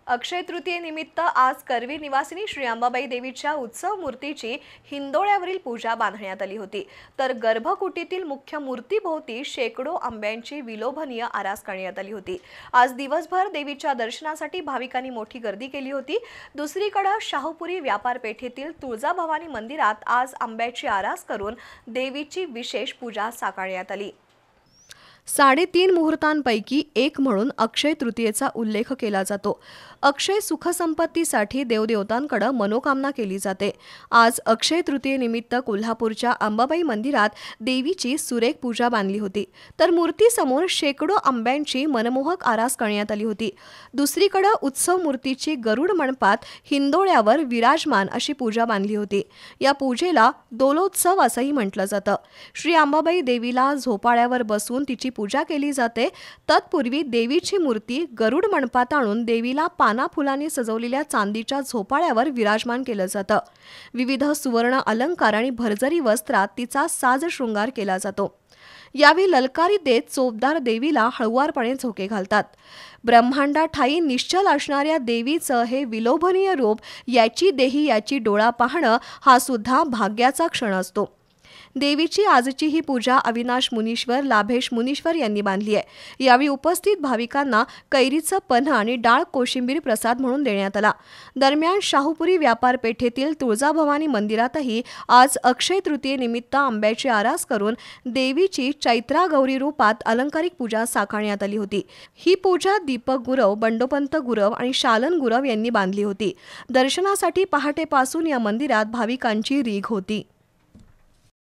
अक्षय तृतीयेनिमित्त आज करवी निवासिनी श्री अंबाबाई देवीच्या उत्सव मूर्तीची हिंदोळ्यावरील पूजा बांधण्यात आली होती। तर गर्भकुटीतील मुख्य मूर्तीभोवती शेकडो आंब्यांची विलोभनीय आरास करण्यात आली होती। आज दिवसभर देवीच्या दर्शनासाठी भाविकांनी मोठी गर्दी केली होती। दुसरीकडे शाहूपुरी व्यापार पेठेतील तुळजाभवानी मंदिरात आज आंब्याची आरास करून देवीची विशेष पूजा साकारण्यात आली। 3.5 मुहूर्तांपैकी एक म्हणून अक्षय तृतीयेचा उल्लेख केला जातो। अक्षय सुखसंपत्तीसाठी देवदेवतांकडे मनोकामना केली जाते। आज अक्षय तृतीयेनिमित्त कोल्हापूरच्या अंबाबाई मंदिरात देवीची सुरेख पूजा बांधली होती। तर मूर्तीसमोर शेकडो आंब्यांची मनमोहक आरास करण्यात आली होती। दुसरीकडे उत्सव मूर्तीची गरुड मंडपात हिंदोळ्यावर विराजमान अशी पूजा बांधली होती। या पूजेला दोलोत्सव असंही म्हटलं जातं। श्री अंबाबाई देवीला झोपाळ्यावर बसून तिची पूजा केली जाते। तत्पूर्वी देवीची मूर्ती गरुड मंडपात आणून देवीला पाना फुलांनी सजवलेल्या चांदीच्या झोपाळ्यावर विराजमान केलं जातं। विविध सुवर्ण अलंकार आणि भरजरी वस्त्रात तिचा साज शृंगार केला जातो। यावेळी ललकारी देत चोपदार देवीला हळुवारपणे झोके घालतात। ब्रह्मांडाठायी निश्चल असणाऱ्या देवीचं हे विलोभनीय रूप, याची देही याची डोळा पाहणं हा सुद्धा भाग्याचा क्षण असतो। देवीची आजची ही पूजा अविनाश मुनीश्वर, लाभेश मुनीश्वर यांनी बांधली आहे। यावेळी उपस्थित भाविकांना कैरीचं पन्ह आणि डाळ कोशिंबीर प्रसाद म्हणून देण्यात आला। दरम्यान शाहूपुरी व्यापार पेठेतील तुळजाभवानी मंदिरातही आज अक्षय तृतीयेनिमित्त आंब्याची आरास करून देवीची चैत्रा गौरी रूपात अलंकारिक पूजा साकारण्यात आली होती। ही पूजा दीपक गुरव, बंडोपंत गुरव आणि शालन गुरव यांनी बांधली होती। दर्शनासाठी पहाटेपासून या मंदिरात भाविकांची रीघ होती।